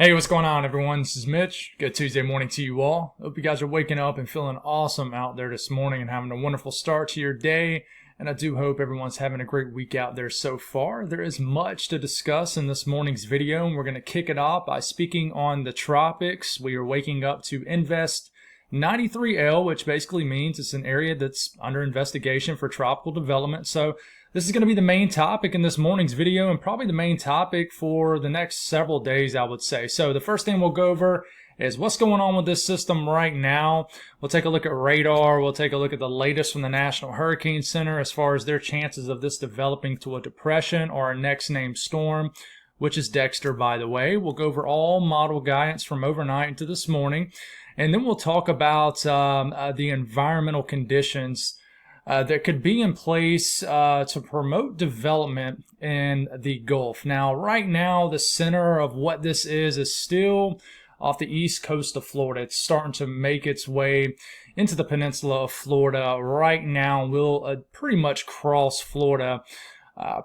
Hey, what's going on, everyone? This is Mitch. Good Tuesday morning to you all. Hope you guys are waking up and feeling awesome out there this morning and having a wonderful start to your day. And I do hope everyone's having a great week out there so far. There is much to discuss in this morning's video, and we're going to kick it off by speaking on the tropics. We are waking up to Invest 93L, which basically means it's an area that's under investigation for tropical development. So this is going to be the main topic in this morning's video and probably the main topic for the next several days, I would say. So the first thing we'll go over is what's going on with this system right now. We'll take a look at radar. We'll take a look at the latest from the National Hurricane Center as far as their chances of this developing to a depression or a next named storm, which is Dexter, by the way. We'll go over all model guidance from overnight into this morning. And then we'll talk about the environmental conditions that could be in place to promote development in the Gulf. Now, right now, the center of what this is still off the east coast of Florida. It's starting to make its way into the peninsula of Florida. Right now, we'll pretty much cross Florida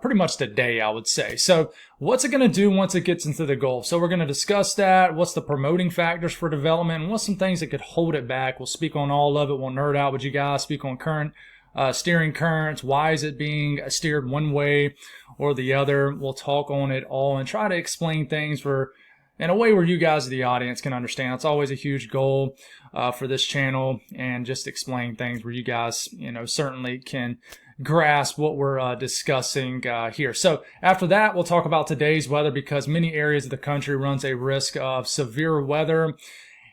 pretty much today, I would say. So what's it going to do once it gets into the Gulf? So we're going to discuss that. What's the promoting factors for development? And what's some things that could hold it back? We'll speak on all of it. We'll nerd out with you guys, speak on current steering currents. Why is it being steered one way or the other? We'll talk on it all and try to explain things in a way where you guys, the audience, can understand. It's always a huge goal for this channel, and just explain things where you guys, certainly can grasp what we're discussing here. So after that, we'll talk about today's weather, because many areas of the country runs a risk of severe weather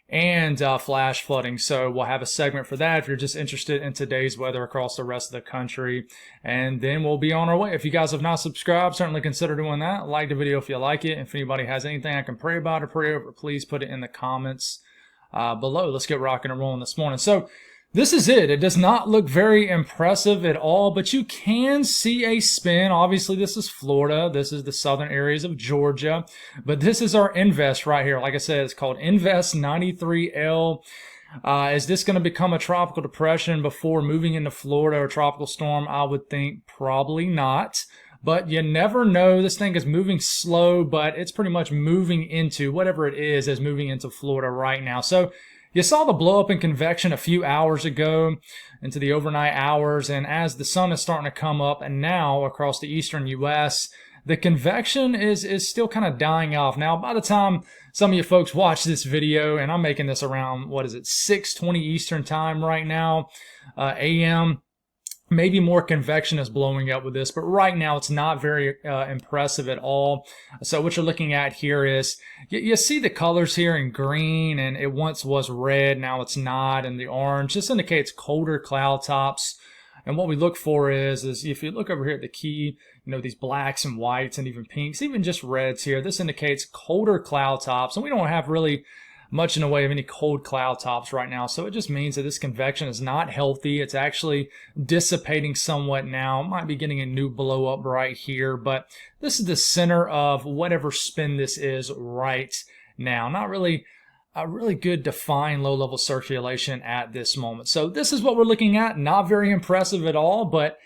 and flash flooding. So we'll have a segment for that if you're just interested in today's weather across the rest of the country. And then we'll be on our way. If you guys have not subscribed, certainly consider doing that. Like the video if you like it. If anybody has anything I can pray about or pray over, please put it in the comments below. Let's get rocking and rolling this morning. So this is it. It does not look very impressive at all, but you can see a spin. Obviously, this is Florida. This is the southern areas of Georgia. But this is our Invest right here. Like I said, it's called Invest 93L. Is this going to become a tropical depression before moving into Florida or a tropical storm? I would think probably not. But you never know. This thing is moving slow, but it's pretty much moving into whatever it is moving into Florida right now. So you saw the blow up in convection a few hours ago into the overnight hours, and as the sun is starting to come up and now across the eastern U.S., the convection is still kind of dying off. Now, by the time some of you folks watch this video, and I'm making this around, 6:20 Eastern time right now, a.m., maybe more convection is blowing up with this, but right now it's not very impressive at all. So what you're looking at here is, you see the colors here in green, and it once was red, now it's not, and the orange. This indicates colder cloud tops. And what we look for is if you look over here at the key, these blacks and whites and even pinks, even just reds here, this indicates colder cloud tops. And we don't have really much in the way of any cold cloud tops right now. So it just means that this convection is not healthy. It's actually dissipating somewhat now. It might be getting a new blow up right here, but this is the center of whatever spin this is right now. Not really a really good defined low level circulation at this moment. So this is what we're looking at. Not very impressive at all, but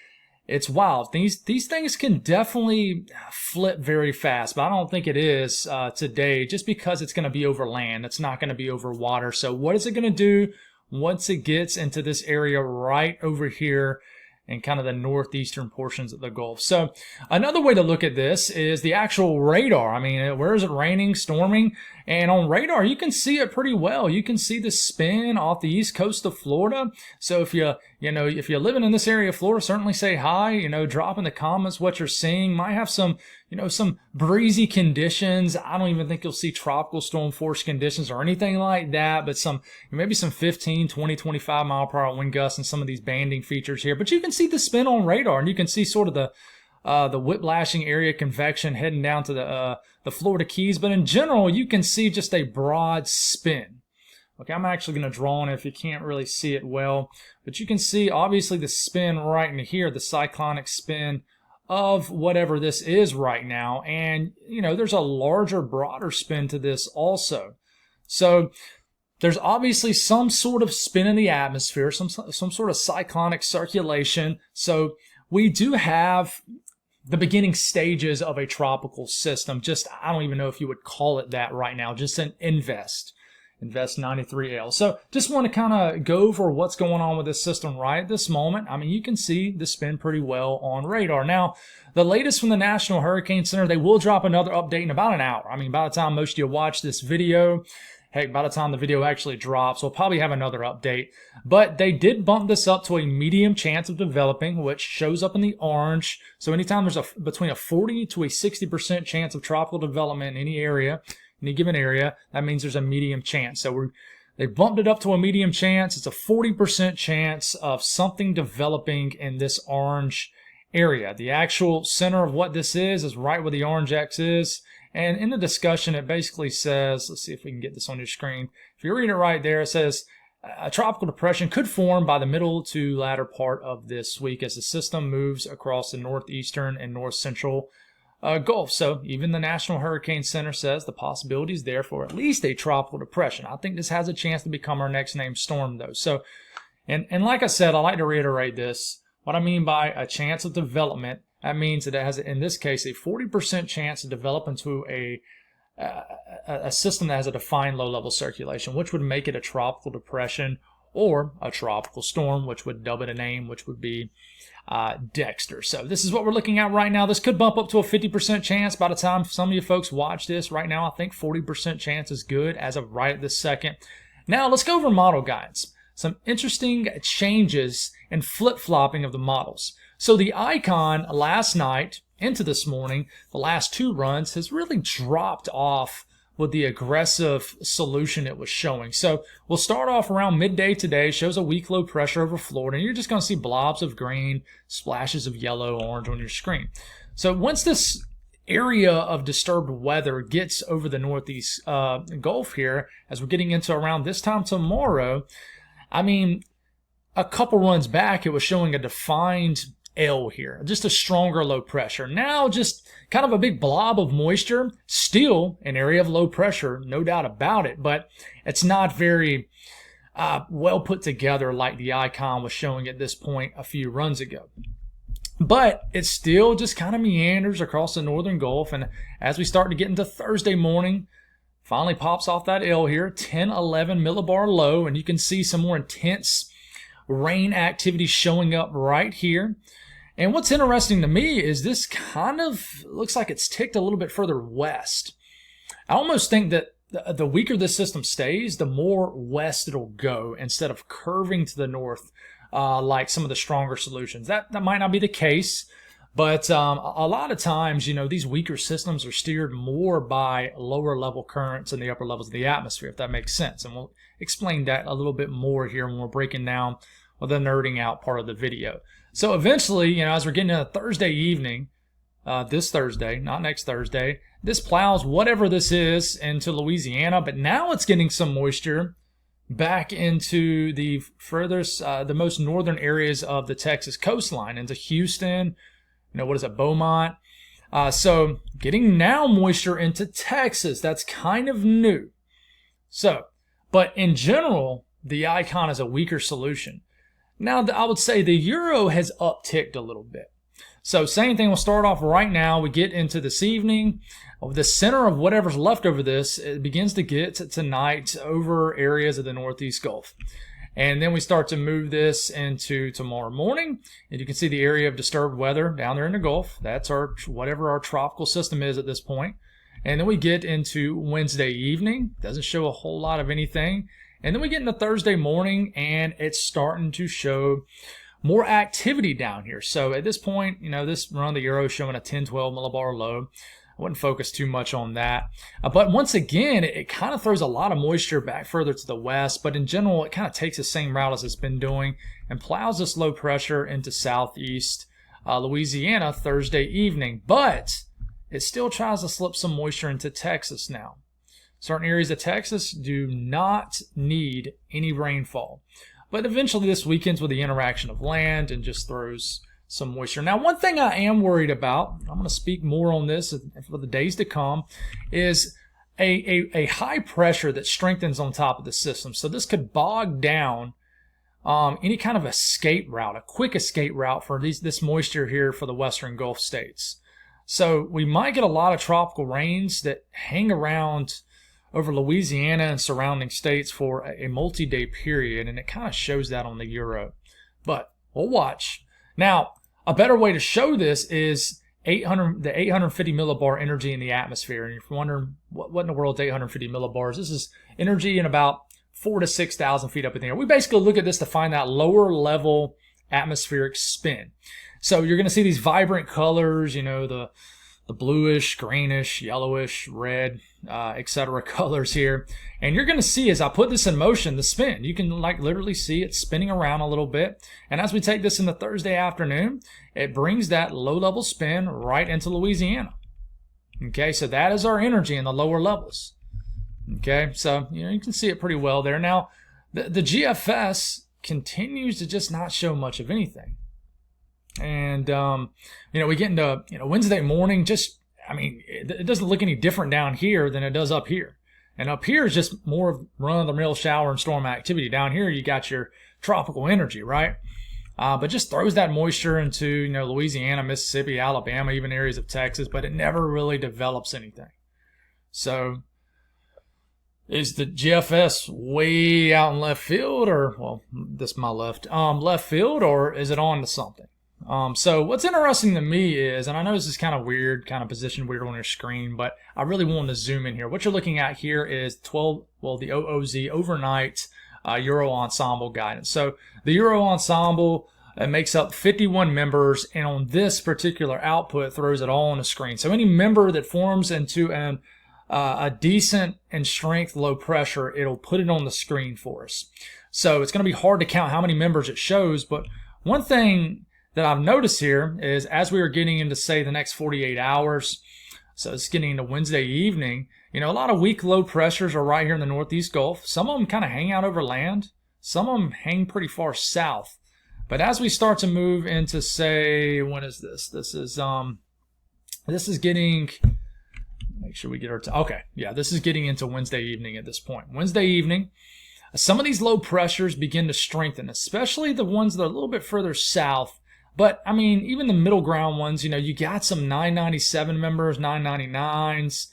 it's wild. These things can definitely flip very fast, but I don't think it is today, just because it's going to be over land. It's not going to be over water. So what is it going to do once it gets into this area right over here in kind of the northeastern portions of the Gulf? So another way to look at this is the actual radar. I mean, where is it raining, storming? And on radar, you can see it pretty well. You can see the spin off the east coast of Florida. So if if you're living in this area of Florida, certainly say hi. Drop in the comments what you're seeing. Might have some breezy conditions. I don't even think you'll see tropical storm force conditions or anything like that, but maybe some 15, 20, 25 mile per hour wind gusts and some of these banding features here. But you can see the spin on radar, and you can see sort of the whiplashing area convection heading down to the Florida Keys. But in general, you can see just a broad spin. Okay, I'm actually going to draw on it if you can't really see it well. But you can see, obviously, the spin right in here, the cyclonic spin of whatever this is right now. And, there's a larger, broader spin to this also. So there's obviously some sort of spin in the atmosphere, some sort of cyclonic circulation. So we do have the beginning stages of a tropical system. Just, I don't even know if you would call it that right now, just an invest 93L. So just want to kind of go over what's going on with this system right at this moment. I mean, you can see the spin pretty well on radar. Now, the latest from the National Hurricane Center, they will drop another update in about an hour. I mean, by the time most of you watch this video, heck, by the time the video actually drops, we'll probably have another update. But they did bump this up to a medium chance of developing, which shows up in the orange. So anytime there's between a 40 to a 60% chance of tropical development in any area, any given area, that means there's a medium chance. So they bumped it up to a medium chance. It's a 40% chance of something developing in this orange area. The actual center of what this is right where the orange X is. And in the discussion, it basically says, let's see if we can get this on your screen. If you read it right there, it says a tropical depression could form by the middle to latter part of this week as the system moves across the northeastern and north central Gulf. So even the National Hurricane Center says the possibility is there for at least a tropical depression. I think this has a chance to become our next named storm, though. So, and like I said, I like to reiterate this. What I mean by a chance of development, that means that it has, in this case, a 40% chance to develop into a system that has a defined low-level circulation, which would make it a tropical depression or a tropical storm, which would dub it a name, which would be Dexter. So this is what we're looking at right now. This could bump up to a 50% chance by the time some of you folks watch this. Right now, I think 40% chance is good as of right at this second. Now, let's go over model guidance. Some interesting changes and flip-flopping of the models. So the icon last night into this morning, the last two runs, has really dropped off with the aggressive solution it was showing. So we'll start off around midday today, shows a weak low pressure over Florida, and you're just going to see blobs of green, splashes of yellow, orange on your screen. So once this area of disturbed weather gets over the northeast Gulf here, as we're getting into around this time tomorrow, I mean, a couple runs back, it was showing a defined L here, just a stronger low pressure. Now just kind of a big blob of moisture, still an area of low pressure, no doubt about it, but it's not very well put together like the icon was showing at this point a few runs ago. But it still just kind of meanders across the northern Gulf, and as we start to get into Thursday morning, finally pops off that L here, 10-11 millibar low, and you can see some more intense rain activity showing up right here. And what's interesting to me is this kind of looks like it's ticked a little bit further west. I almost think that the weaker this system stays, the more west it'll go instead of curving to the north like some of the stronger solutions. That might not be the case, but a lot of times, you know, these weaker systems are steered more by lower level currents in the upper levels of the atmosphere, if that makes sense. And we'll explain that a little bit more here when we're breaking down the nerding out part of the video. So eventually, you know, as we're getting into Thursday evening, this Thursday, not next Thursday, this plows whatever this is into Louisiana, but now it's getting some moisture back into the furthest, the most northern areas of the Texas coastline, into Houston, you know, what is it, Beaumont. So getting now moisture into Texas, that's kind of new. So, but in general, the icon is a weaker solution. Now, I would say the euro has upticked a little bit. So same thing, we'll start off right now. We get into this evening. The center of whatever's left over this, it begins to get tonight over areas of the northeast Gulf. And then we start to move this into tomorrow morning. And you can see the area of disturbed weather down there in the Gulf. That's our whatever our tropical system is at this point. And then we get into Wednesday evening. Doesn't show a whole lot of anything. And then we get into Thursday morning, and it's starting to show more activity down here. So at this point, you know, this run the euro is showing a 10-12 millibar low. I wouldn't focus too much on that. But once again, it kind of throws a lot of moisture back further to the west. But in general, it kind of takes the same route as it's been doing and plows this low pressure into southeast Louisiana Thursday evening. But it still tries to slip some moisture into Texas now. Certain areas of Texas do not need any rainfall. But eventually this weekend's with the interaction of land and just throws some moisture. Now, one thing I am worried about, I'm going to speak more on this for the days to come, is a high pressure that strengthens on top of the system. So this could bog down any kind of escape route, a quick escape route for this moisture here for the western Gulf states. So we might get a lot of tropical rains that hang around over Louisiana and surrounding states for a multi-day period, and it kind of shows that on the Euro. But we'll watch. Now, a better way to show this is the 850 millibar energy in the atmosphere. And if you're wondering what in the world is 850 millibars, this is energy in about 4,000 to 6,000 feet up in the air. We basically look at this to find that lower level atmospheric spin. So you're going to see these vibrant colors, you know, the bluish, greenish, yellowish, red, etc. colors here. And you're going to see, as I put this in motion, the spin. You can like literally see it spinning around a little bit. And as we take this in the Thursday afternoon, it brings that low-level spin right into Louisiana. Okay, so that is our energy in the lower levels. Okay, so you can see it pretty well there. Now, the GFS continues to just not show much of anything. And, we get into, Wednesday morning, it doesn't look any different down here than it does up here. And up here is just more of run-of-the-mill shower and storm activity. Down here, you got your tropical energy, right? But just throws that moisture into, Louisiana, Mississippi, Alabama, even areas of Texas, but it never really develops anything. So is the GFS way out in left field, or, well, this is my left field, or is it on to something? So what's interesting to me is, and I know this is kind of weird, kind of positioned weird on your screen, but I really wanted to zoom in here. What you're looking at here is the OOZ overnight Euro Ensemble guidance. So the Euro Ensemble makes up 51 members, and on this particular output throws it all on the screen. So any member that forms into a decent and strength low pressure, it'll put it on the screen for us. So it's going to be hard to count how many members it shows, but one thing that I've noticed here is as we are getting into, say, the next 48 hours, so it's getting into Wednesday evening, a lot of weak low pressures are right here in the Northeast Gulf. Some of them kind of hang out over land. Some of them hang pretty far south. But as we start to move into, say, when is this? This is getting, make sure we get our, okay, yeah, this is getting into Wednesday evening at this point. Wednesday evening, some of these low pressures begin to strengthen, especially the ones that are a little bit further south. But, even the middle ground ones, you got some 997 members, 999s,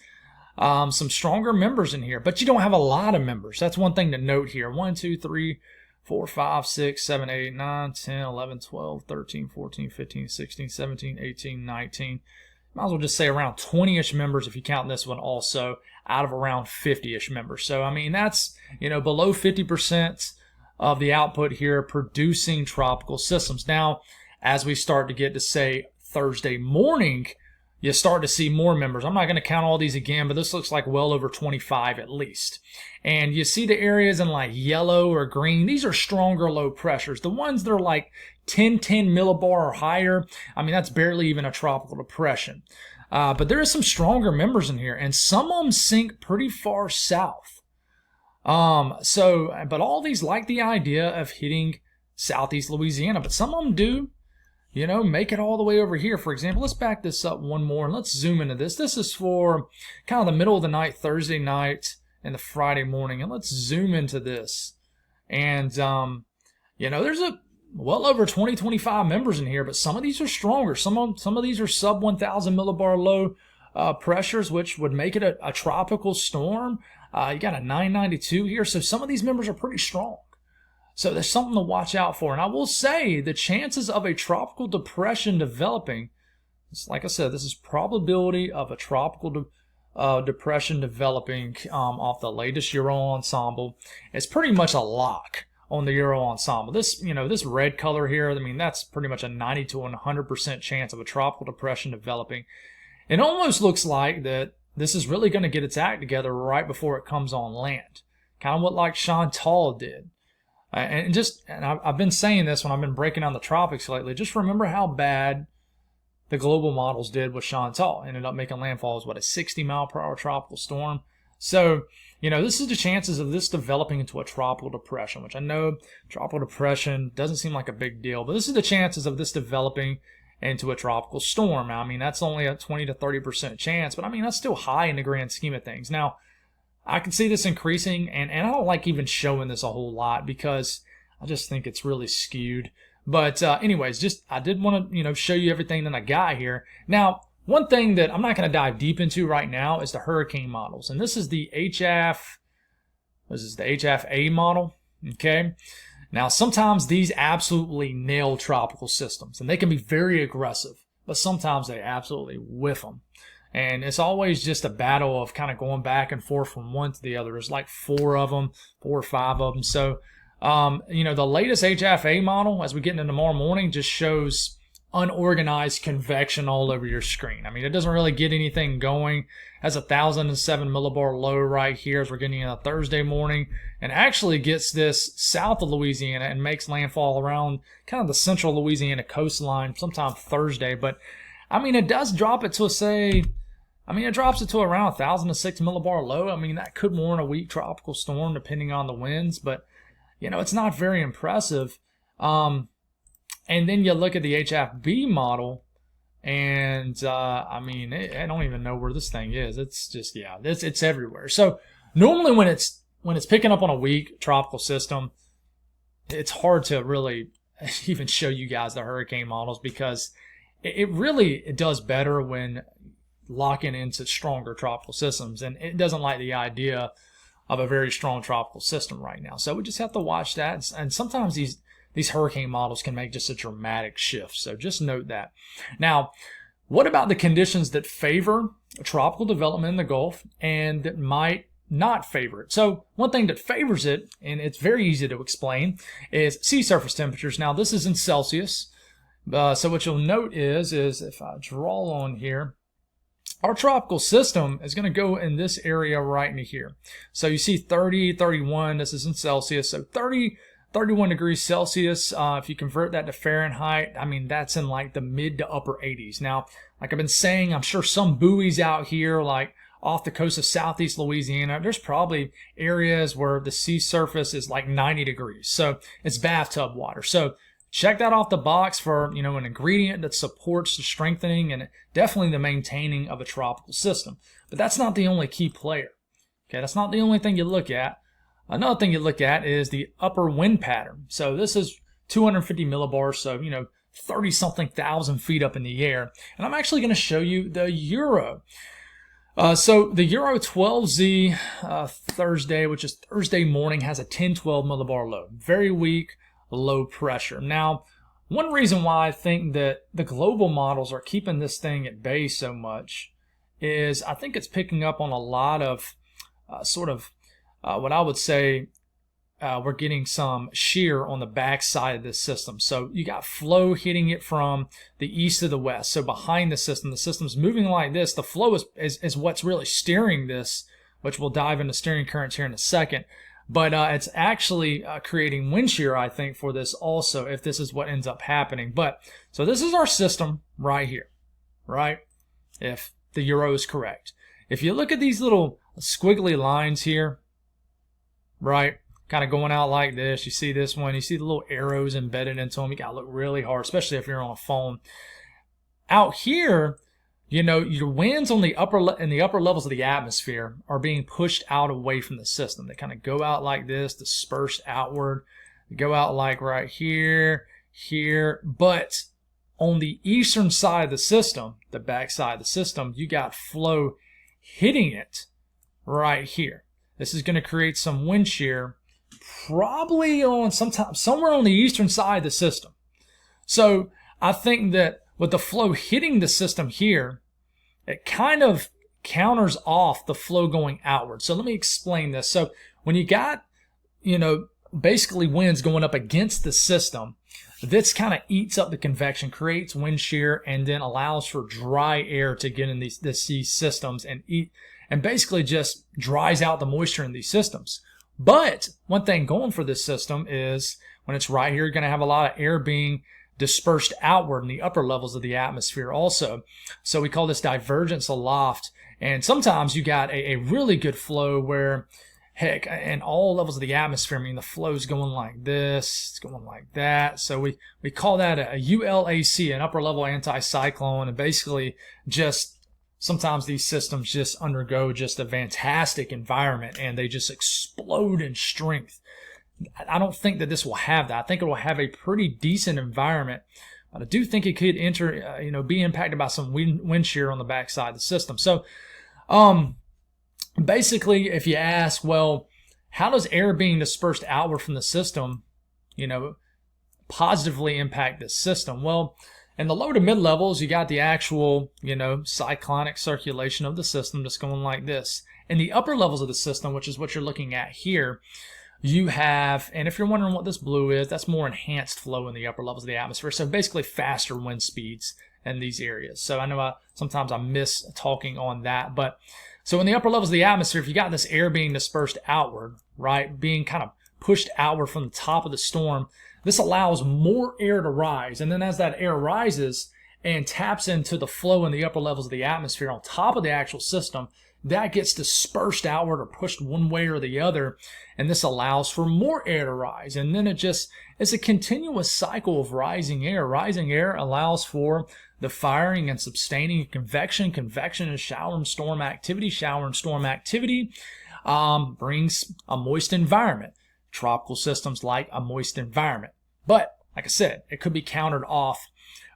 some stronger members in here. But you don't have a lot of members. That's one thing to note here. 1, 2, 3, 4, 5, 6, 7, 8, 9, 10, 11, 12, 13, 14, 15, 16, 17, 18, 19. Might as well just say around 20-ish members if you count this one also, out of around 50-ish members. So, that's, below 50% of the output here producing tropical systems. Now, as we start to get to, say, Thursday morning, you start to see more members. I'm not going to count all these again, but this looks like well over 25 at least. And you see the areas in like yellow or green. These are stronger low pressures. The ones that are like 10 millibar or higher, that's barely even a tropical depression. But there is some stronger members in here, and some of them sink pretty far south. But all these like the idea of hitting southeast Louisiana, but some of them do. Make it all the way over here. For example, let's back this up one more and let's zoom into this. This is for kind of the middle of the night, Thursday night and the Friday morning. And let's zoom into this. And, there's well over 20, 25 members in here, but some of these are stronger. Some of these are sub 1,000 millibar low pressures, which would make it a tropical storm. You got a 992 here. So some of these members are pretty strong. So there's something to watch out for. And I will say the chances of a tropical depression developing, like I said, this is probability of a tropical depression developing off the latest Euro Ensemble. It's pretty much a lock on the Euro Ensemble. This, this red color here, that's pretty much a 90 to 100% chance of a tropical depression developing. It almost looks like that this is really going to get its act together right before it comes on land. Kind of what like Chantal did. And I've been saying this when I've been breaking down the tropics lately. Just remember how bad the global models did with Chantal. Ended up making landfall as, a 60-mile-per-hour tropical storm. So, this is the chances of this developing into a tropical depression, which I know tropical depression doesn't seem like a big deal, but this is the chances of this developing into a tropical storm. Now, that's only a 20 to 30% chance, but that's still high in the grand scheme of things. Now, I can see this increasing, and I don't like even showing this a whole lot because, I just think it's really skewed. But anyways, just I did want to, show you everything that I got here. Now, one thing that I'm not going to dive deep into right now is the hurricane models. And this is the HFA model, okay? Now, sometimes these absolutely nail tropical systems, and they can be very aggressive, but sometimes they absolutely whiff them. And it's always just a battle of kind of going back and forth from one to the other. There's like 4 of them, 4 or 5 of them. So, the latest HFA model, as we get into tomorrow morning, just shows unorganized convection all over your screen. I mean, it doesn't really get anything going. Has 1,007 millibar low right here as we're getting in a Thursday morning, and actually gets this south of Louisiana and makes landfall around kind of the central Louisiana coastline sometime Thursday. But I mean, it does drop it to it drops it to around 1,006 millibar low. I mean, that could warrant a weak tropical storm depending on the winds, but it's not very impressive. And then you look at the HFB model, and I don't even know where this thing is. It's just, it's everywhere. So normally when it's picking up on a weak tropical system, it's hard to really even show you guys the hurricane models, because it does better when locking into stronger tropical systems, and it doesn't like the idea of a very strong tropical system right now. So we just have to watch that, and sometimes these hurricane models can make just a dramatic shift. So just note that. Now, what about the conditions that favor tropical development in the Gulf and that might not favor it? So one thing that favors it, and it's very easy to explain, is sea surface temperatures. Now, this is in Celsius. So what you'll note is if I draw on here, our tropical system is going to go in this area right in here. So you see 30, 31, this is in Celsius. So 30, 31 degrees Celsius, if you convert that to Fahrenheit, I mean, that's in like the mid to upper 80s. Now, like I've been saying, I'm sure some buoys out here, like off the coast of southeast Louisiana, there's probably areas where the sea surface is like 90 degrees. So it's bathtub water. So check that off the box for, an ingredient that supports the strengthening and definitely the maintaining of a tropical system. But that's not the only key player. Okay, that's not the only thing you look at. Another thing you look at is the upper wind pattern. So this is 250 millibars, so 30-something thousand feet up in the air. And I'm actually going to show you the Euro. So the Euro 12Z Thursday, which is Thursday morning, has a 1012 millibar low. Very weak, low pressure. Now, one reason why I think that the global models are keeping this thing at bay so much is I think it's picking up on a lot of what I would say we're getting some shear on the back side of this system. So you got flow hitting it from the east to the west. So behind the system's moving like this. The flow is what's really steering this, which we'll dive into steering currents here in a second. But it's actually creating wind shear, I think, for this also, if this is what ends up happening. But so this is our system right here, right? If the Euro is correct. If you look at these little squiggly lines here, right, kind of going out like this. You see this one. You see the little arrows embedded into them. You got to look really hard, especially if you're on a phone. Out here, your winds on the upper levels of the atmosphere are being pushed out away from the system. They kind of go out like this, dispersed outward. They go out like right here, here. But on the eastern side of the system, the back side of the system, you got flow hitting it right here. This is going to create some wind shear, probably somewhere on the eastern side of the system. So I think that with the flow hitting the system here, it kind of counters off the flow going outward. So let me explain this. So when you got, basically winds going up against the system, this kind of eats up the convection, creates wind shear, and then allows for dry air to get in these systems and basically just dries out the moisture in these systems. But one thing going for this system is when it's right here, you're going to have a lot of air being dispersed outward in the upper levels of the atmosphere also. So we call this divergence aloft. And sometimes you got a really good flow where, heck, in all levels of the atmosphere, the flow's going like this, it's going like that. So we call that a ULAC, an upper level anticyclone, and basically just sometimes these systems just undergo just a fantastic environment and they just explode in strength. I don't think that this will have that. I think it will have a pretty decent environment. But I do think it could enter, be impacted by some wind shear on the backside of the system. So, basically, if you ask, well, how does air being dispersed outward from the system, positively impact this system? Well, in the low to mid levels, you got the actual, cyclonic circulation of the system just going like this. In the upper levels of the system, which is what you're looking at here, you have, and if you're wondering what this blue is, that's more enhanced flow in the upper levels of the atmosphere. So basically faster wind speeds in these areas. So I know sometimes I miss talking on that, but so in the upper levels of the atmosphere, if you got this air being dispersed outward, right, being kind of pushed outward from the top of the storm, this allows more air to rise. And then as that air rises and taps into the flow in the upper levels of the atmosphere on top of the actual system, that gets dispersed outward or pushed one way or the other, and this allows for more air to rise. And then it's a continuous cycle of rising air. Rising air allows for the firing and sustaining of convection. Convection is shower and storm activity. Shower and storm activity brings a moist environment. Tropical systems like a moist environment. But, like I said, it could be countered off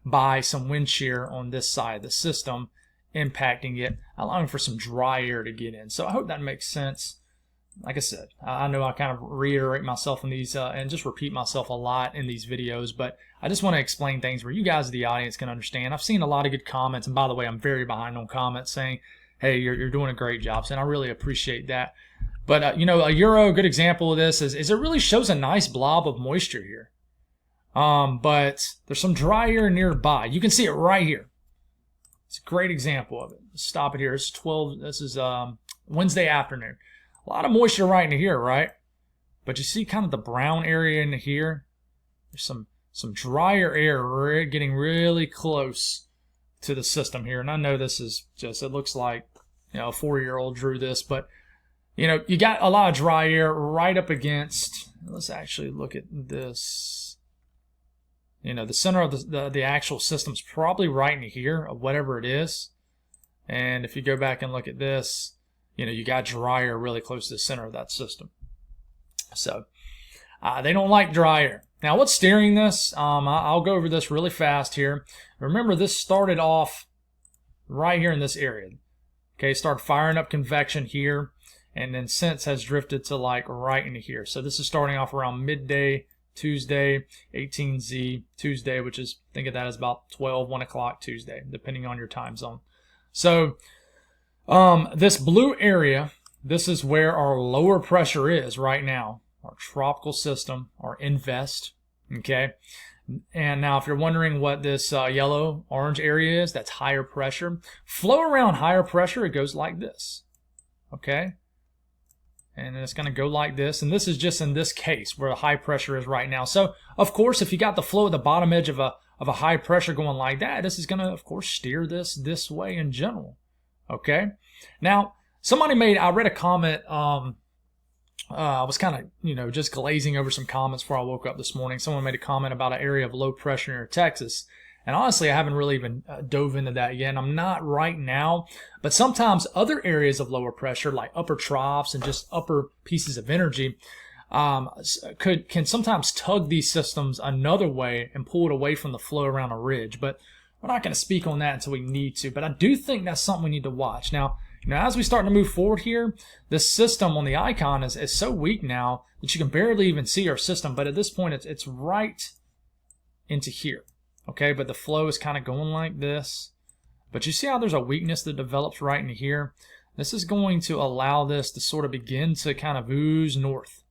by some wind shear on this side of the system, impacting it, allowing for some dry air to get in. So I hope that makes sense. Like I said, I know I kind of reiterate myself in these and just repeat myself a lot in these videos, but I just want to explain things where you guys, the audience, can understand. I've seen a lot of good comments, and by the way, I'm very behind on comments saying, hey, you're doing a great job, and I really appreciate that. But, a Euro, a good example of this is it really shows a nice blob of moisture here. But there's some dry air nearby. You can see it right here. It's a great example of it. Let's stop it here. This is Wednesday afternoon. A lot of moisture right into here, right? But you see kind of the brown area in here? There's some drier air getting really close to the system here. And I know this is just, it looks like, a 4-year-old drew this, but, you got a lot of dry air right up against, let's actually look at this. The center of the actual system's probably right in here, of whatever it is. And if you go back and look at this, you got dry air really close to the center of that system. So they don't like dry air. Now, what's steering this? I'll go over this really fast here. Remember, this started off right here in this area. Okay, started firing up convection here, and then since has drifted to like right into here. So this is starting off around midday Tuesday, 18Z Tuesday, which is, think of that as about 1 o'clock Tuesday, depending on your time zone. So this blue area, this is where our lower pressure is right now, our tropical system, our invest, okay? And now if you're wondering what this yellow, orange area is, that's higher pressure. Flow around higher pressure, it goes like this, okay? And it's going to go like this. And this is just in this case where the high pressure is right now. So, of course, if you got the flow at the bottom edge of a high pressure going like that, this is going to, of course, steer this way in general. Okay? Now, I read a comment. I was kind of, just glazing over some comments before I woke up this morning. Someone made a comment about an area of low pressure near Texas. And honestly, I haven't really even dove into that yet. And I'm not right now. But sometimes other areas of lower pressure, like upper troughs and just upper pieces of energy, can sometimes tug these systems another way and pull it away from the flow around a ridge. But we're not going to speak on that until we need to. But I do think that's something we need to watch. Now, as we start to move forward here, this system on the icon is so weak now that you can barely even see our system. But at this point, it's right into here. Okay, but the flow is kind of going like this. But you see how there's a weakness that develops right in here? This is going to allow this to sort of begin to kind of ooze north.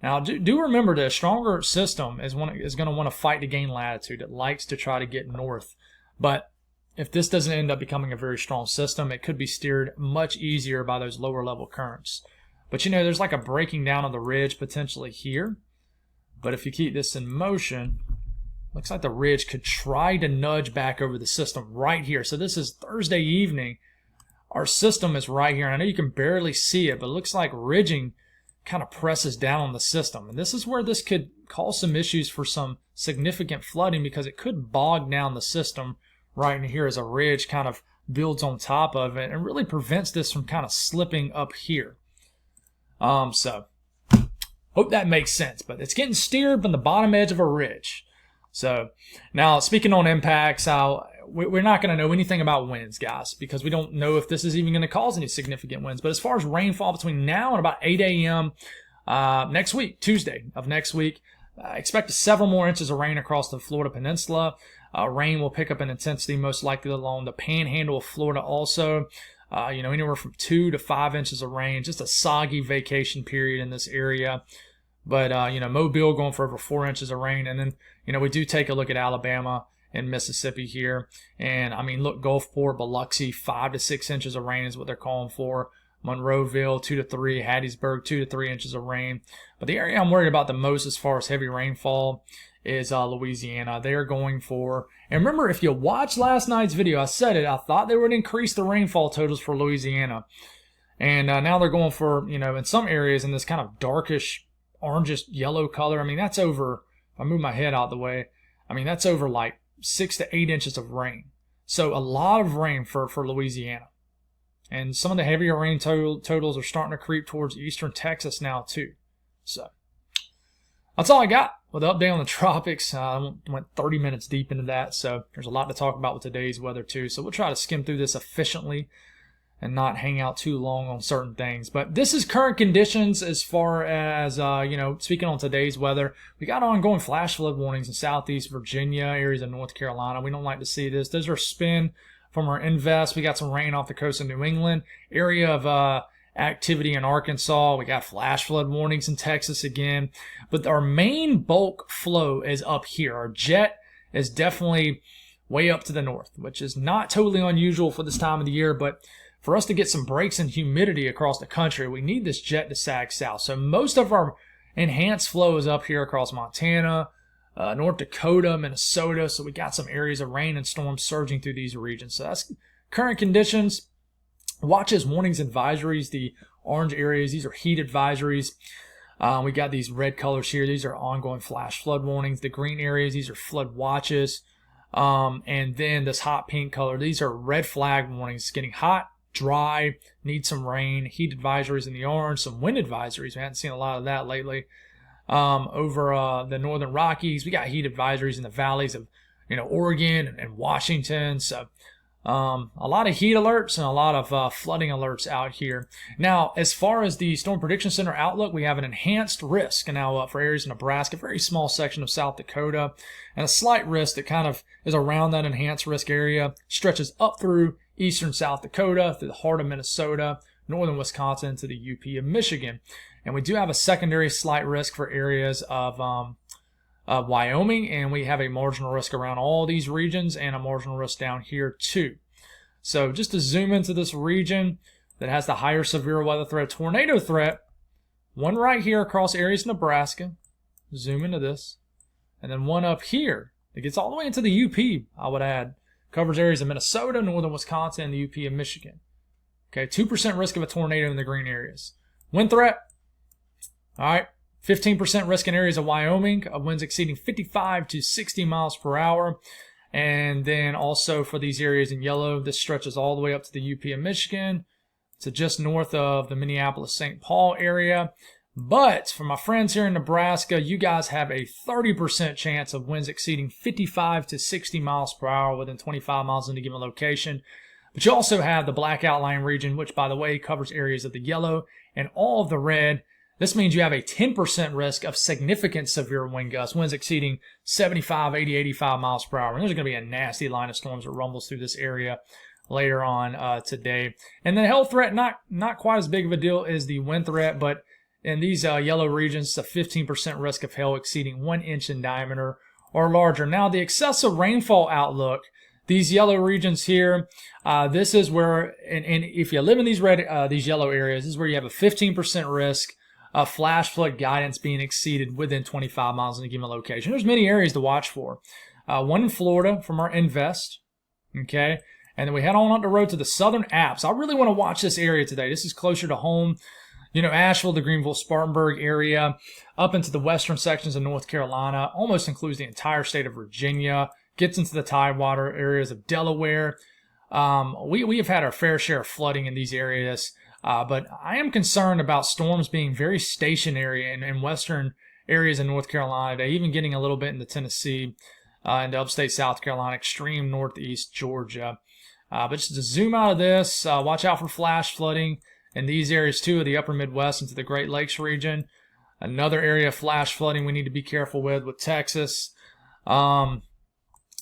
Now, do remember that a stronger system is going to want to fight to gain latitude. It likes to try to get north. But if this doesn't end up becoming a very strong system, it could be steered much easier by those lower level currents. But there's like a breaking down of the ridge potentially here. But if you keep this in motion, looks like the ridge could try to nudge back over the system right here. So this is Thursday evening. Our system is right here. And I know you can barely see it, but it looks like ridging kind of presses down on the system. And this is where this could cause some issues for some significant flooding, because it could bog down the system right in here as a ridge kind of builds on top of it and really prevents this from kind of slipping up here. So Hope that makes sense, but it's getting steered from the bottom edge of a ridge. So now speaking on impacts, we're not going to know anything about winds, guys, because we don't know if this is even going to cause any significant winds. But as far as rainfall between now and about 8 a.m. Next week, Tuesday of next week, expect several more inches of rain across the Florida Peninsula. Rain will pick up in intensity most likely along the panhandle of Florida also. Anywhere from 2 to 5 inches of rain. Just a soggy vacation period in this area. But, Mobile going for over 4 inches of rain. And then, we do take a look at Alabama and Mississippi here. And, look, Gulfport, Biloxi, 5 to 6 inches of rain is what they're calling for. Monroeville, 2 to 3. Hattiesburg, 2 to 3 inches of rain. But the area I'm worried about the most as far as heavy rainfall is Louisiana. They are going for, and remember, if you watched last night's video, I said it, I thought they would increase the rainfall totals for Louisiana. And now they're going for, in some areas in this kind of darkish, orangish yellow color. That's over, if I move my head out the way, that's over like 6 to 8 inches of rain. So a lot of rain for Louisiana. And some of the heavier rain totals are starting to creep towards eastern Texas now too. So that's all I got with the update on the tropics. I went 30 minutes deep into that, so there's a lot to talk about with today's weather too. So we'll try to skim through this efficiently and not hang out too long on certain things. But this is current conditions as far as, speaking on today's weather. We got ongoing flash flood warnings in southeast Virginia, areas of North Carolina. We don't like to see this. Those are spin from our invest. We got some rain off the coast of New England, area of activity in Arkansas. We got flash flood warnings in Texas again. But our main bulk flow is up here. Our jet is definitely way up to the north, which is not totally unusual for this time of the year. But for us to get some breaks in humidity across the country, we need this jet to sag south. So most of our enhanced flow is up here across Montana, North Dakota, Minnesota. So we got some areas of rain and storms surging through these regions. So that's current conditions. Watches, warnings, advisories. The orange areas, these are heat advisories. We got these red colors here. These are ongoing flash flood warnings. The green areas, these are flood watches. And then this hot pink color, these are red flag warnings. It's getting hot, dry, need some rain. Heat advisories in the orange, some wind advisories. We haven't seen a lot of that lately. Over the northern Rockies, we got heat advisories in the valleys of Oregon and Washington. So a lot of heat alerts and a lot of flooding alerts out here. Now, as far as the Storm Prediction Center outlook, we have an enhanced risk now for areas of Nebraska, a very small section of South Dakota, and a slight risk that kind of is around that enhanced risk area, stretches up through eastern South Dakota, through the heart of Minnesota, northern Wisconsin, to the UP of Michigan. And we do have a secondary slight risk for areas of Wyoming, and we have a marginal risk around all these regions and a marginal risk down here too. So just to zoom into this region that has the higher severe weather threat, tornado threat, one right here across areas of Nebraska, zoom into this, and then one up here that gets all the way into the UP, I would add, covers areas of Minnesota, northern Wisconsin, and the UP of Michigan. Okay, 2% risk of a tornado in the green areas. Wind threat, all right, 15% risk in areas of Wyoming of winds exceeding 55 to 60 miles per hour. And then also for these areas in yellow, this stretches all the way up to the UP of Michigan, to just north of the Minneapolis-St. Paul area. But for my friends here in Nebraska, you guys have a 30% chance of winds exceeding 55 to 60 miles per hour within 25 miles in a given location. But you also have the black outline region, which, by the way, covers areas of the yellow and all of the red. This means you have a 10% risk of significant severe wind gusts, winds exceeding 75, 80, 85 miles per hour. And there's going to be a nasty line of storms that rumbles through this area later on today. And the hail threat, not quite as big of a deal as the wind threat, but in these yellow regions, it's a 15% risk of hail exceeding 1 inch in diameter or larger. Now, the excessive rainfall outlook, these yellow regions here, this is where, and if you live in these yellow areas, this is where you have a 15% risk of flash flood guidance being exceeded within 25 miles in a given location. There's many areas to watch for. One in Florida from our Invest, okay? And then we head on up the road to the Southern Alps. I really want to watch this area today. This is closer to home. Asheville, the Greenville, Spartanburg area, up into the western sections of North Carolina, almost includes the entire state of Virginia, gets into the tidewater areas of Delaware. We have had our fair share of flooding in these areas But I am concerned about storms being very stationary in western areas in North Carolina today, even getting a little bit into Tennessee, into upstate South Carolina, extreme northeast Georgia. But just to zoom out of this, watch out for flash flooding in these areas too, of the upper Midwest into the Great Lakes region. Another area of flash flooding we need to be careful with Texas. And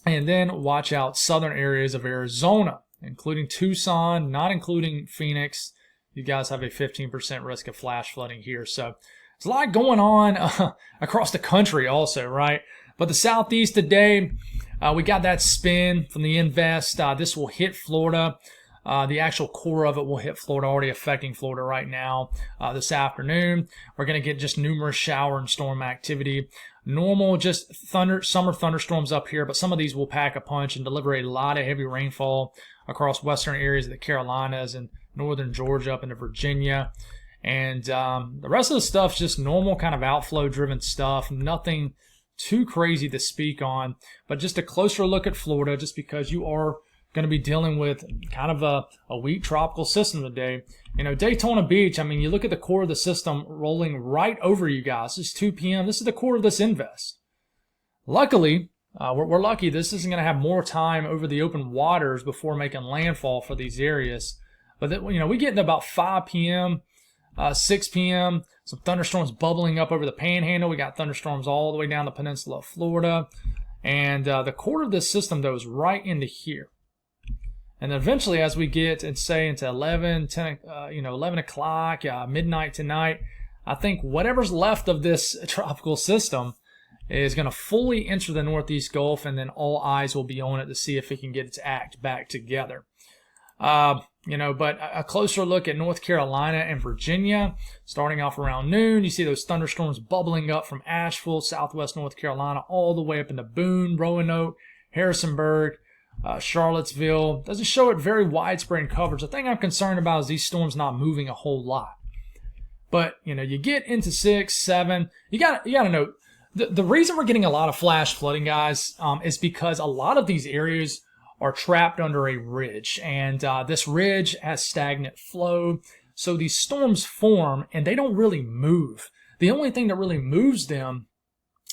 then watch out southern areas of Arizona, including Tucson, not including Phoenix. You guys have a 15% risk of flash flooding here. So there's a lot going on across the country also, right? But the southeast today, we got that spin from the invest. This will hit Florida. The actual core of it will hit Florida, already affecting Florida right now this afternoon. We're going to get just numerous shower and storm activity. Normal, just summer thunderstorms up here, but some of these will pack a punch and deliver a lot of heavy rainfall across western areas of the Carolinas and northern Georgia up into Virginia. And the rest of the stuff's just normal kind of outflow-driven stuff. Nothing too crazy to speak on, but just a closer look at Florida, just because you are going to be dealing with kind of a weak tropical system today. You know, Daytona Beach, I mean, you look at the core of the system rolling right over you guys. It's 2 p.m. This is the core of this invest. Luckily, we're lucky this isn't going to have more time over the open waters before making landfall for these areas. But, you know, we get into about 5 p.m., 6 p.m., some thunderstorms bubbling up over the panhandle. We got thunderstorms all the way down the peninsula of Florida. And the core of this system, though, is right into here. And then eventually, as we get, and say, into 11 o'clock, midnight tonight, I think whatever's left of this tropical system is going to fully enter the Northeast Gulf, and then all eyes will be on it to see if it can get its act back together. But a closer look at North Carolina and Virginia, starting off around noon, you see those thunderstorms bubbling up from Asheville, southwest North Carolina, all the way up into Boone, Roanoke, Harrisonburg, Charlottesville. Doesn't show it very widespread in coverage. The thing I'm concerned about is these storms not moving a whole lot. But, you know, you get into 6, 7, you gotta know, the reason we're getting a lot of flash flooding, guys, is because a lot of these areas are trapped under a ridge, and this ridge has stagnant flow, so these storms form and they don't really move. The only thing that really moves them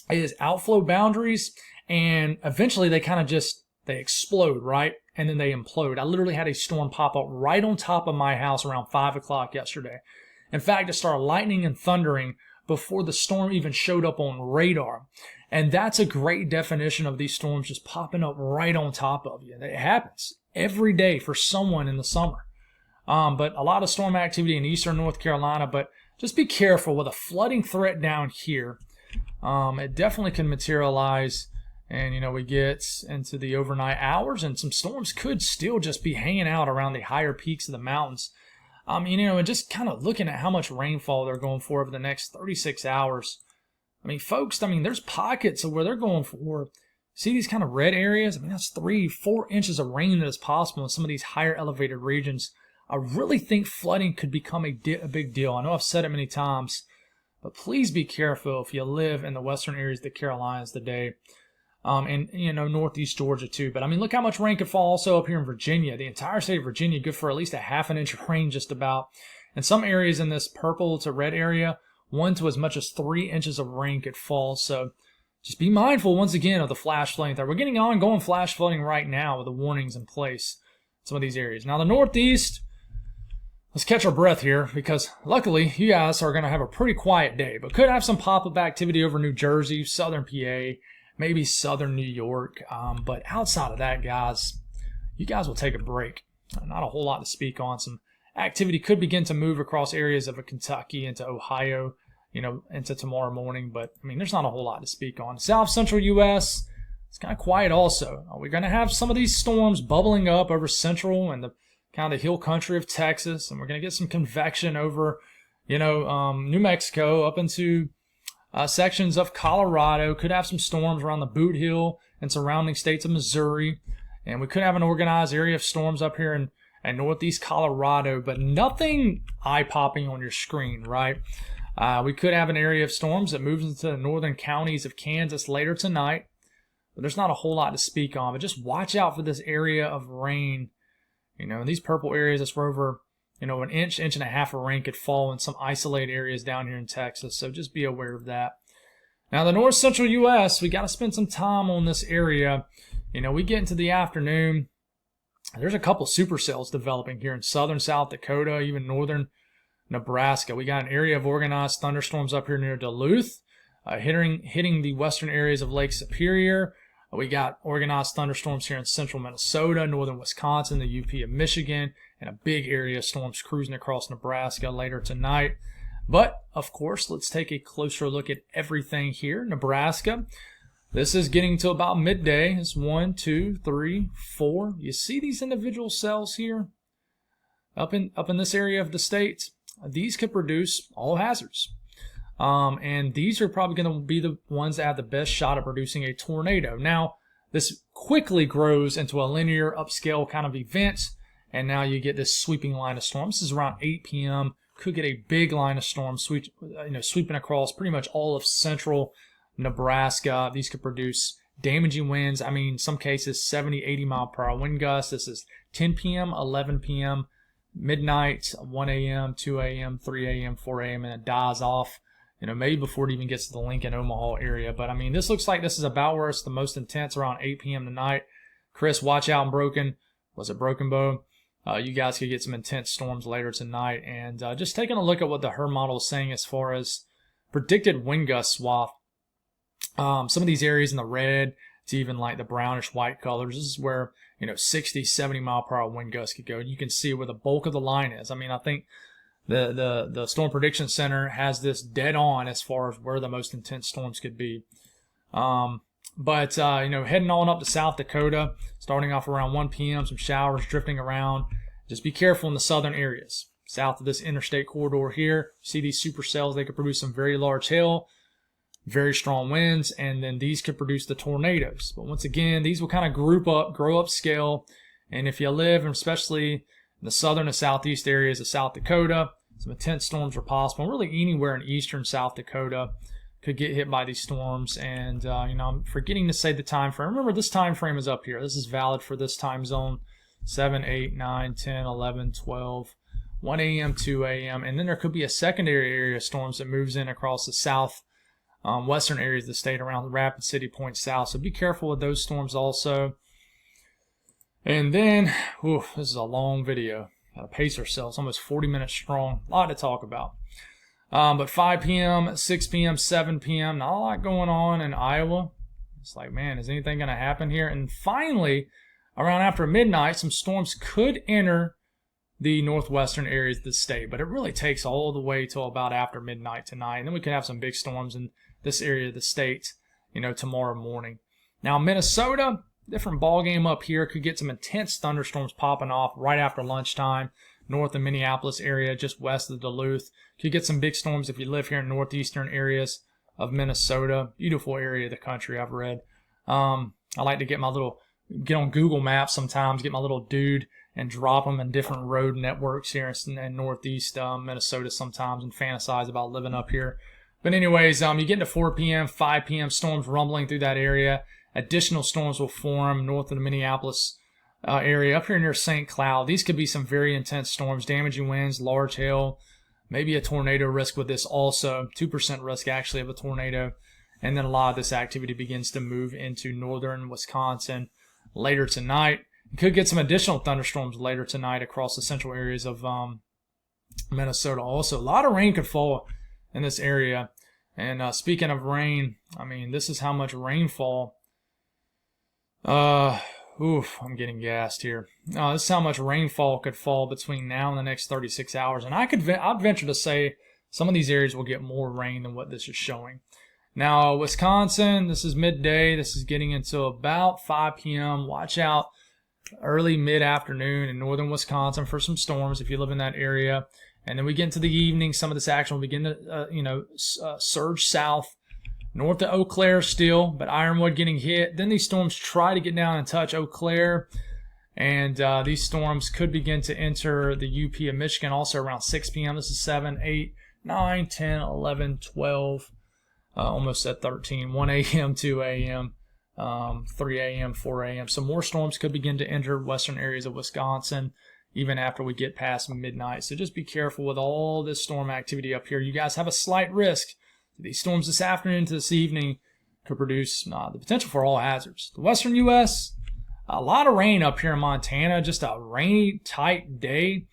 is outflow boundaries, and eventually they kind of they explode, right? And then they implode. I literally had a storm pop up right on top of my house around 5 o'clock yesterday. In fact, it started lightning and thundering before the storm even showed up on radar. And that's a great definition of these storms just popping up right on top of you. It happens every day for someone in the summer. But a lot of storm activity in eastern North Carolina, but just be careful with a flooding threat down here. It definitely can materialize, and, you know, we get into the overnight hours, and some storms could still just be hanging out around the higher peaks of the mountains. And just kind of looking at how much rainfall they're going for over the next 36 hours. I mean, folks, there's pockets of where they're going for, see these kind of red areas? I mean, that's 3-4 inches of rain that is possible in some of these higher elevated regions. I really think flooding could become a big deal. I know I've said it many times, but please be careful if you live in the western areas of the Carolinas today. And, northeast Georgia too. But, look how much rain could fall also up here in Virginia. The entire state of Virginia, good for at least a half an inch of rain just about. And some areas in this purple to red area, 1 to as much as 3 inches of rain could fall. So just be mindful, once again, of the flash flooding there. We're getting ongoing flash flooding right now with the warnings in place in some of these areas. Now, the northeast, let's catch our breath here, because luckily you guys are going to have a pretty quiet day, but could have some pop-up activity over New Jersey, southern PA, maybe southern New York. But outside of that, guys, you guys will take a break. Not a whole lot to speak on. Some activity could begin to move across areas of Kentucky into Ohio, into tomorrow morning. But, there's not a whole lot to speak on. South central U.S., it's kind of quiet also. We're going to have some of these storms bubbling up over central and the kind of the hill country of Texas. And we're going to get some convection over, New Mexico up into sections of Colorado. Could have some storms around the Boot Hill and surrounding states of Missouri. And we could have an organized area of storms up here in northeast Colorado, but nothing eye-popping on your screen, right? We could have an area of storms that moves into the northern counties of Kansas later tonight, but there's not a whole lot to speak on. But just watch out for this area of rain. In these purple areas, that's where over an inch, inch and a half of rain could fall in some isolated areas down here in Texas. So just be aware of that. Now, the north central U.S., we got to spend some time on this area. We get into the afternoon. There's a couple supercells developing here in southern South Dakota, even northern Nebraska. We got an area of organized thunderstorms up here near Duluth, hitting the western areas of Lake Superior. We got organized thunderstorms here in central Minnesota, northern Wisconsin, the UP of Michigan, and a big area of storms cruising across Nebraska later tonight. But, of course, let's take a closer look at everything here. Nebraska, this is getting to about midday. It's 1, 2, 3, 4. You see these individual cells here up in this area of the state? These could produce all hazards. And these are probably going to be the ones that have the best shot at producing a tornado. Now, this quickly grows into a linear upscale kind of event, and now you get this sweeping line of storms. This is around 8 p.m. Could get a big line of storms sweeping across pretty much all of central Nebraska. These could produce damaging winds. I mean, in some cases, 70, 80 mile per hour wind gusts. This is 10 p.m., 11 p.m., midnight, 1 a.m., 2 a.m., 3 a.m., 4 a.m., and it dies off, maybe before it even gets to the Lincoln, Omaha area. But, I mean, this looks like this is about where it's the most intense, around 8 p.m. tonight. Chris, watch out in Broken. Was it Broken Bow? You guys could get some intense storms later tonight. And just taking a look at what the HRRR model is saying as far as predicted wind gust swath. Some of these areas in the red to even like the brownish white colors, this is where 60, 70 mile per hour wind gusts could go. And you can see where the bulk of the line is. I mean, I think the Storm Prediction Center has this dead on as far as where the most intense storms could be. But heading on up to South Dakota, starting off around 1 p.m., some showers drifting around. Just be careful in the southern areas. South of this interstate corridor here, see these supercells, they could produce some very large hail, very strong winds, and then these could produce the tornadoes. But once again, these will kind of grow up scale, and if you live, especially in the southern and southeast areas of South Dakota, some intense storms are possible. And really anywhere in eastern South Dakota could get hit by these storms. And, I'm forgetting to say the time frame. Remember, this time frame is up here. This is valid for this time zone, 7, 8, 9, 10, 11, 12, 1 a.m., 2 a.m. And then there could be a secondary area of storms that moves in across the south western areas of the state around the Rapid City Point south. So be careful with those storms also. And then, this is a long video. Got to pace ourselves, almost 40 minutes strong. A lot to talk about. But 5 p.m., 6 p.m., 7 p.m., not a lot going on in Iowa. It's like, man, is anything going to happen here? And finally, around after midnight, some storms could enter the northwestern areas of the state. But it really takes all the way till about after midnight tonight. And then we could have some big storms in this area of the state, tomorrow morning. Now, Minnesota, different ball game up here. Could get some intense thunderstorms popping off right after lunchtime. North of Minneapolis area, just west of Duluth. Could get some big storms if you live here in northeastern areas of Minnesota. Beautiful area of the country, I've read. I like to get on Google Maps sometimes, get my little dude and drop them in different road networks here in northeast Minnesota sometimes and fantasize about living up here. But anyways, you get into 4 p.m., 5 p.m., storms rumbling through that area. Additional storms will form north of the Minneapolis area, up here near St. Cloud. These could be some very intense storms, damaging winds, large hail, maybe a tornado risk with this also, 2% risk actually of a tornado. And then a lot of this activity begins to move into northern Wisconsin later tonight. You could get some additional thunderstorms later tonight across the central areas of Minnesota also. A lot of rain could fall in this area. And speaking of rain, I mean, this is how much rainfall. I'm getting gassed here. This is how much rainfall could fall between now and the next 36 hours. And I'd venture to say some of these areas will get more rain than what this is showing. Now, Wisconsin, this is midday. This is getting into about 5 p.m. Watch out early mid-afternoon in northern Wisconsin for some storms if you live in that area. And then we get into the evening. Some of this action will begin to, surge south. North of Eau Claire still, but Ironwood getting hit. Then these storms try to get down and touch Eau Claire. And these storms could begin to enter the UP of Michigan also around 6 p.m. This is 7, 8, 9, 10, 11, 12, almost at 13, 1 a.m., 2 a.m., 3 a.m., 4 a.m. So more storms could begin to enter western areas of Wisconsin, even after we get past midnight. So just be careful with all this storm activity up here. You guys have a slight risk. These storms this afternoon to this evening could produce the potential for all hazards. The western U.S., a lot of rain up here in Montana, just a rainy, tight day.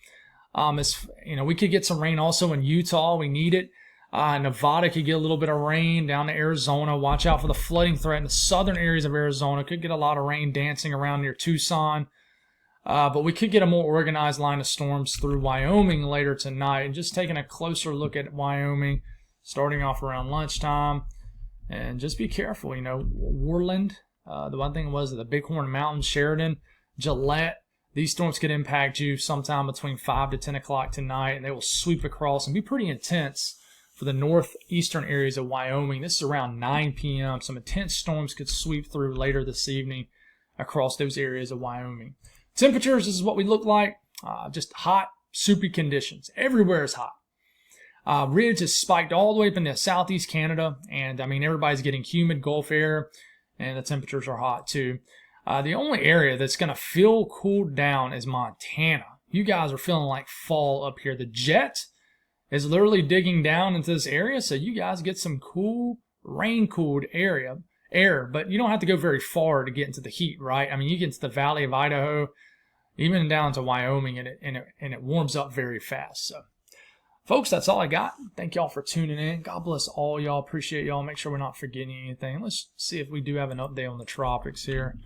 We could get some rain also in Utah. We need it. Nevada could get a little bit of rain down to Arizona. Watch out for the flooding threat in the southern areas of Arizona. Could get a lot of rain dancing around near Tucson. But we could get a more organized line of storms through Wyoming later tonight. And just taking a closer look at Wyoming, starting off around lunchtime. And just be careful, Worland. The one thing was the Bighorn Mountains, Sheridan, Gillette. These storms could impact you sometime between 5 to 10 o'clock tonight, and they will sweep across and be pretty intense for the northeastern areas of Wyoming. This is around 9 p.m. Some intense storms could sweep through later this evening across those areas of Wyoming. Temperatures, this is what we look like. Just hot, soupy conditions. Everywhere is hot. Ridge has spiked all the way up into southeast Canada, and everybody's getting humid Gulf air, and the temperatures are hot too. The only area that's going to feel cooled down is Montana. You guys are feeling like fall up here. The jet is literally digging down into this area, so you guys get some cool, rain-cooled air, but you don't have to go very far to get into the heat, right? You get into the Valley of Idaho, even down to Wyoming, and it warms up very fast. So, folks, that's all I got. Thank y'all for tuning in. God bless all y'all. Appreciate y'all. Make sure we're not forgetting anything. Let's see if we do have an update on the tropics here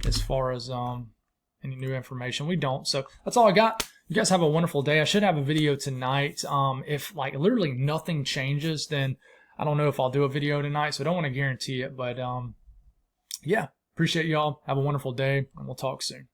as far as any new information. We don't. So that's all I got. You guys have a wonderful day. I should have a video tonight. If literally nothing changes, then I don't know if I'll do a video tonight. So I don't want to guarantee it. But yeah, appreciate y'all. Have a wonderful day, and we'll talk soon.